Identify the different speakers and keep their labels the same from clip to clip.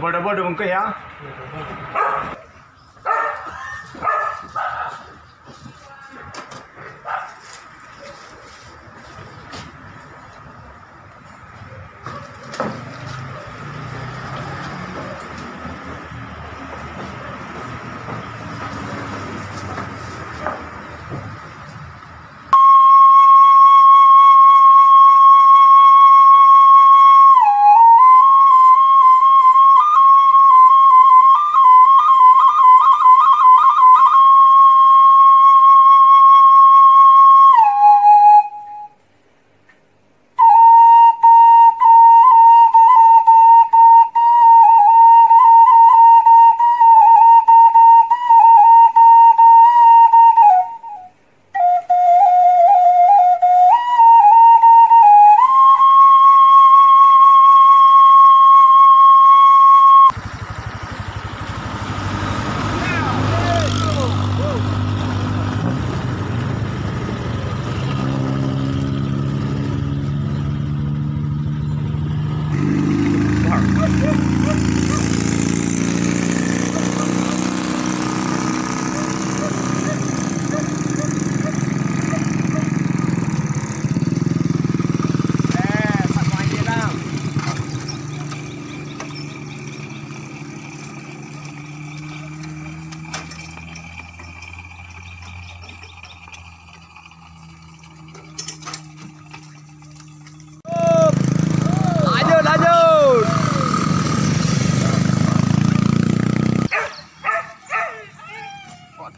Speaker 1: Double-double dia bungkus ya.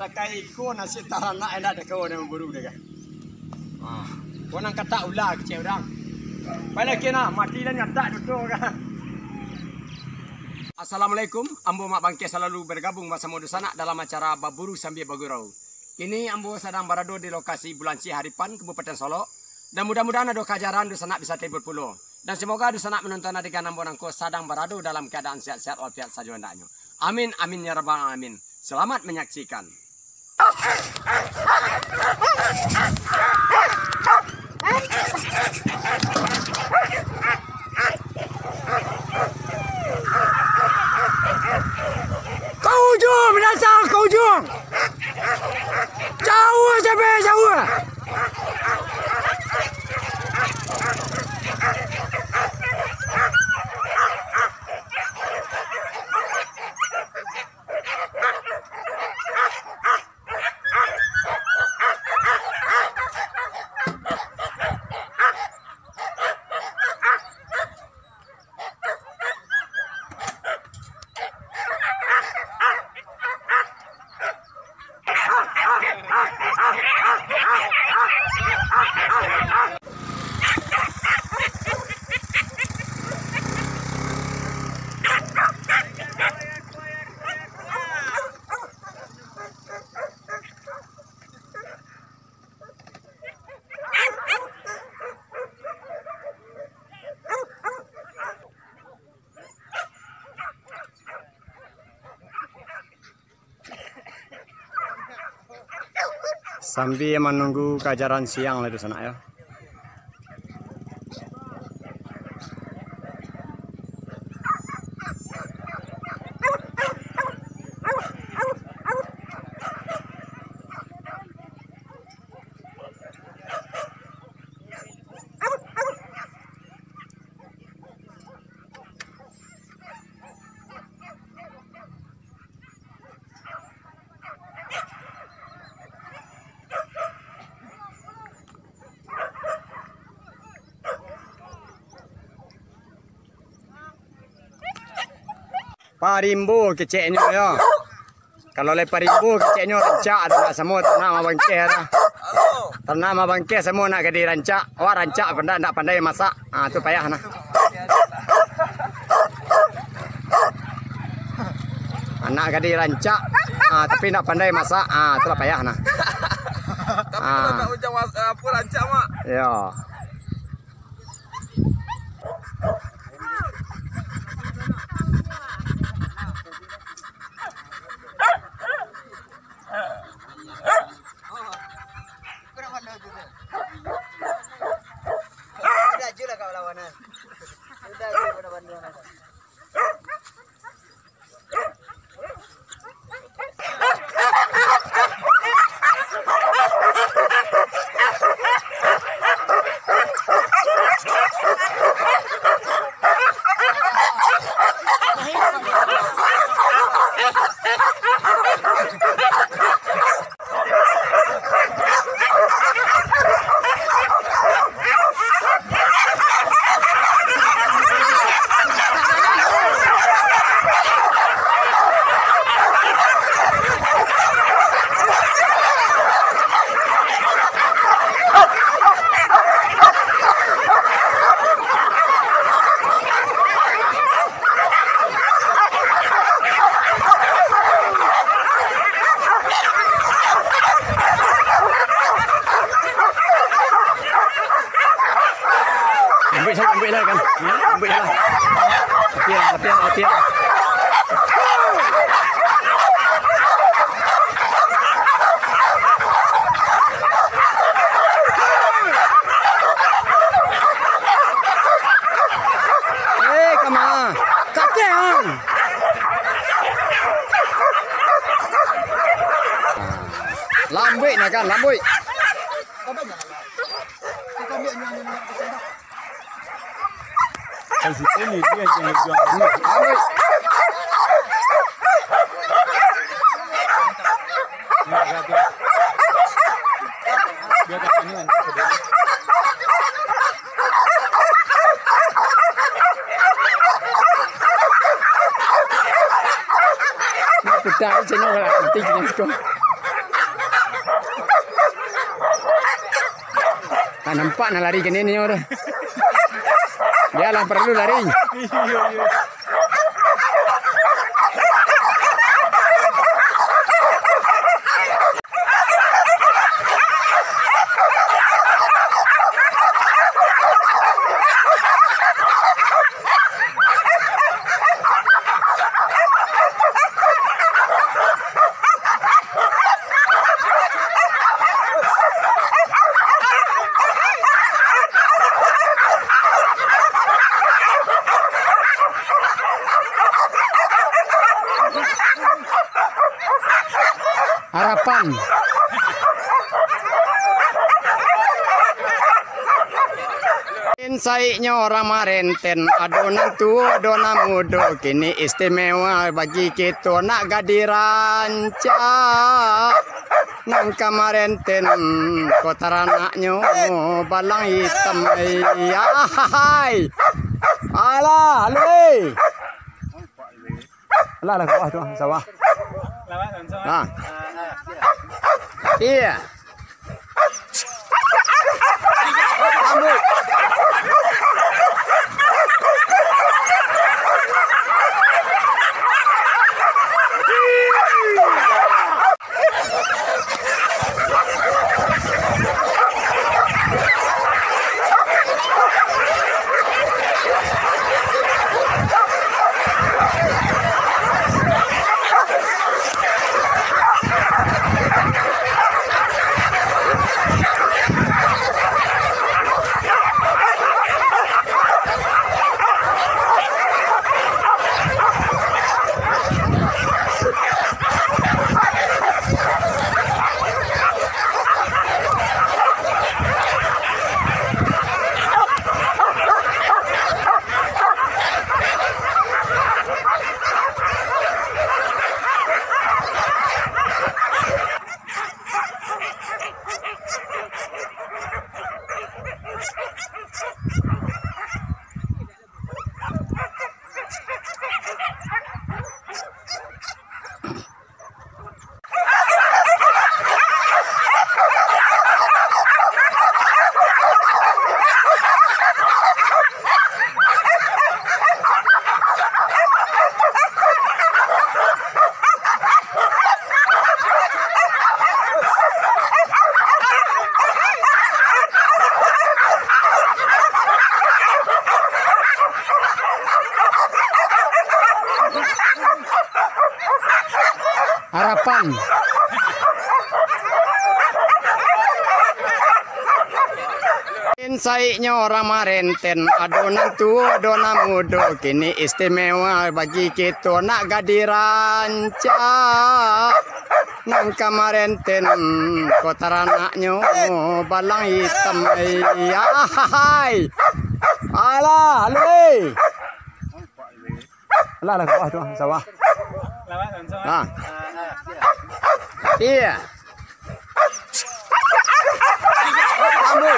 Speaker 1: Takai ko nasi tarana enak dah kau yang berburu dah kan. Kau nak kata ular kecil orang. Balik kena mati dan nyata duduk kan. Assalamualaikum, ambo mak bangke selalu bergabung bersama Sanak dalam acara berburu sambil bergurau. Kini ambo sedang berada di lokasi Bulanci Haripan, Kabupaten Solok. Dan mudah-mudahan ada kajaran Sanak bisa tibur pulau. Dan semoga Sanak menonton adegan ambo nangko sedang berada dalam keadaan sehat-sehat walafiat saja hendaknya. Amin, amin ya rabbal alamin. Selamat menyaksikan. Kau ujung menasang, kau ujung. Jauh sampai jauh. Sambil menunggu kajaran siang lah di sana ya. Parimbo keceknya ya. Kalau le parimbo keceknya rancak ada semua tanah bangke dah. Tanah bangke semua nak jadi rancak. Wah rancak benda nak pandai masak. Tu payah nah. Anak jadi rancak. Tapi nak pandai masak. Itulah payah nah.
Speaker 2: Tapi nak ujang apa rancak mak.
Speaker 1: Ya. Lambui nak kan, lambui.
Speaker 3: Kalau situ ni dia yang jual.
Speaker 1: Lambui.
Speaker 3: Dia tak ni kan.
Speaker 1: Pedak macam mana lah, nanti jenis kau. Tak nampak nak lari ke ni orang. Dia lah perlu lari. Harapan. Insaiknya orang marenten, adonan tua, adonan muda, kini istimewa bagi kita nak gadiranca. Nang kamarenten, kota ranaknya, balang hitam, hai. Alah, alui. Alah, ke bawah tu, sawah. Ah. Iya. Ambil. Harapan. Insaiknya orang marenten, adonan tua, adonan muda, kini istimewa bagi kita nak gadiranca. Nang kamarenten, kota ranaknya, balang hitam, hai. Alah, alui. Alah, ke bawah tu, sawah. Ah. Iya. Ambil.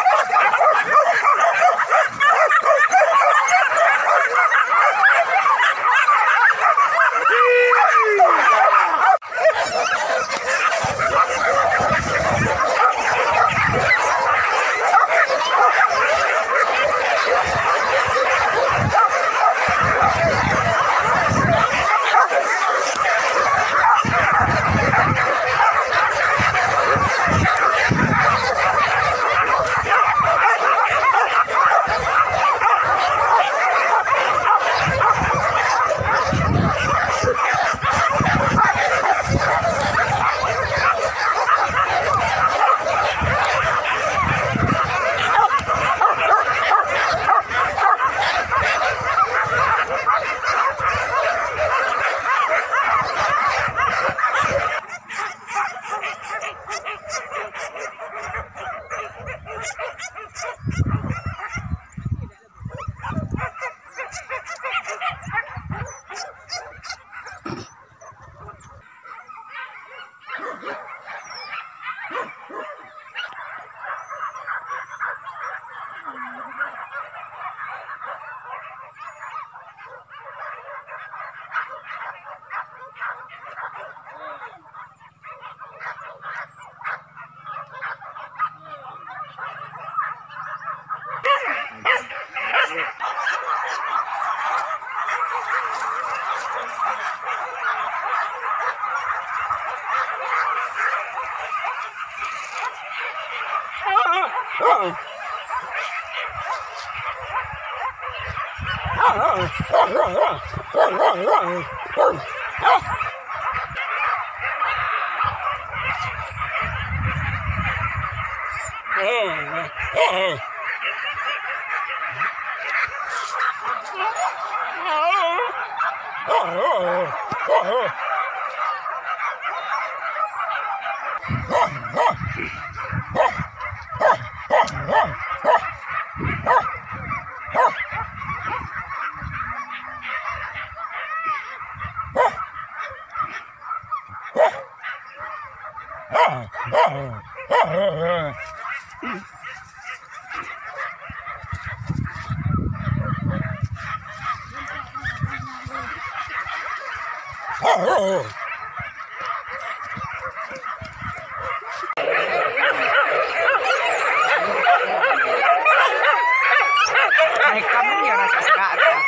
Speaker 1: Kamu ya rasa sekarang.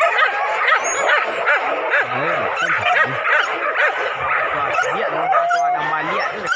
Speaker 1: Dia ada malia tu.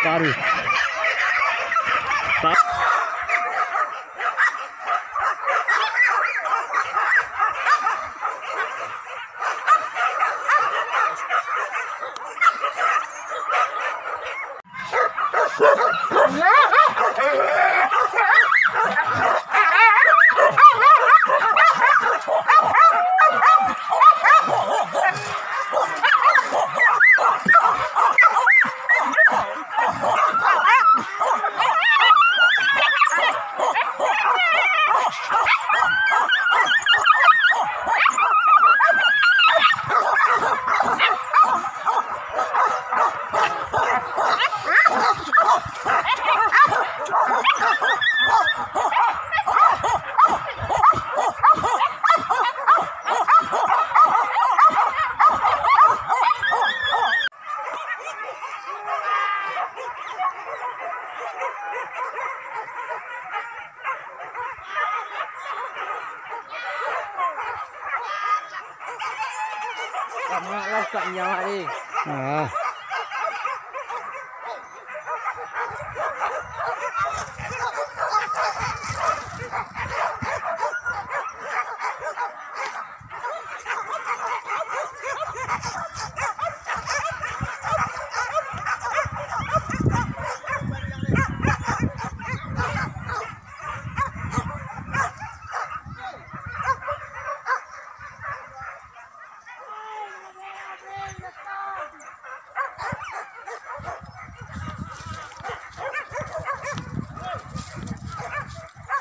Speaker 3: Taruh.
Speaker 1: Mak lah kat nyawa ni.
Speaker 3: Ah.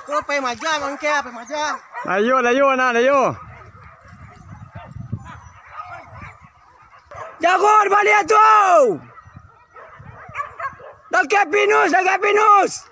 Speaker 2: Kau pergi majang, angkat pergi majang.
Speaker 3: Layu anak, layu.
Speaker 1: Jagur balik tu. Dekat pinus.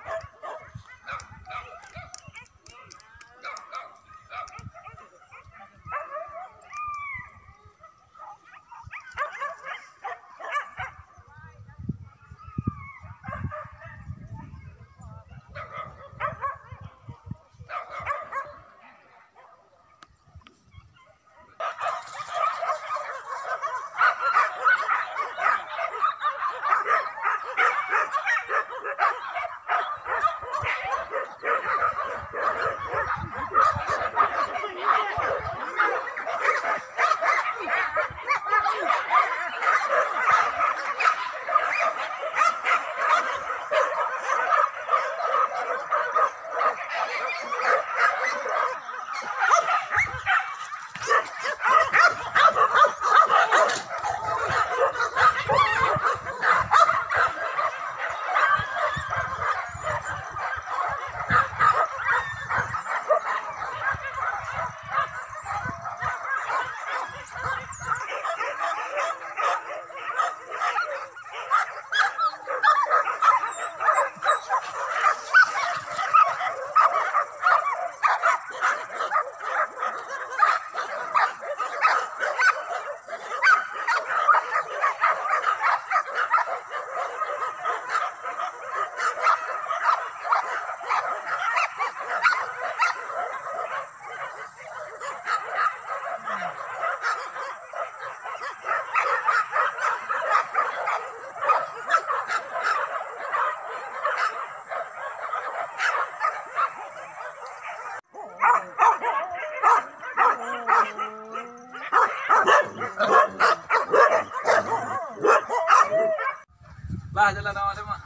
Speaker 2: Bah jalan awak mak.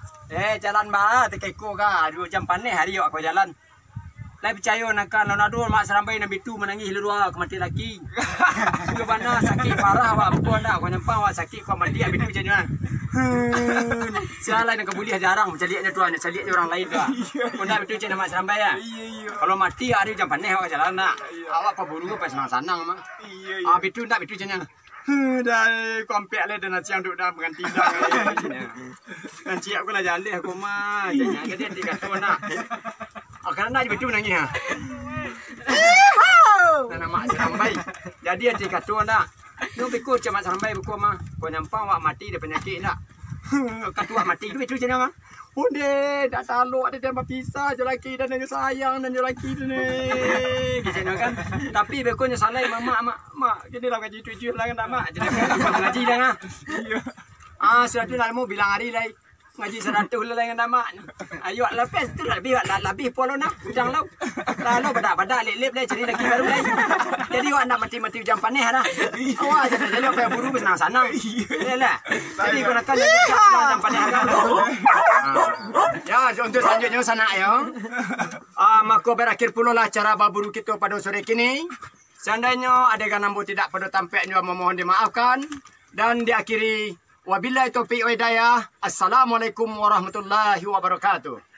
Speaker 1: Jalan bah tekeko ka 2 jam panih hari aku jalan. Lai percaya nak kan Leonardo mak serambai nabi tu menangis luar kemati laki. Juga bana sakit parah awak bukan dah kau nyempang awak sakit kau mati habis tu macam mana. Sialai nak kebuli jarang mencaliaknya tuan caliaknya orang lain tu. Kau dah betul macam mak serambai ya. Kalau mati hari jam panih awak jalan nak. Awak paburu kau pas senang-senang mah. Habis tu tak betul macam mana. Dah kompek le dan siang duk dah berganti dah. Dan ciak aku lah jalan aku mah. Jangan dia tiga tu nak. Kerana dia betul nangis ha. Dan mak serambai. Jadi dia kata nak. Nu pikir macam mak serambai buku mah. Kau nyampang awak mati dia penyakit nak. Kata awak mati tu betul macam mana? Onde dak taluk ada dia berpisah je laki dan dia sayang dan dia laki tu ni. Macam kan. Tapi bekonya salah mak kini lah gaji tujuh lah kan tak mak. Jadi ngaji dah ngah. Sudah tu nak mau bilang hari lai. Ngaji 100 lah dengan mak. Ayo lepas tu lebih polo nak hujang lau. Lalu badak lep lai cari lagi baru lai. Jadi awak nak mati hujang panih dah. Awak jadi apa yang buru bersenang-senang. Yalah. Jadi kau nak kan hujang panih dah. Ya, untuk selanjutnya sana ya. Maka berakhir pula lah acara baburu kita pada sore kini. Seandainya adegan ambo tidak pada tampaknya memohon dimaafkan dan diakhiri wabillahi taufiq wa hidayah. Assalamualaikum warahmatullahi wabarakatuh.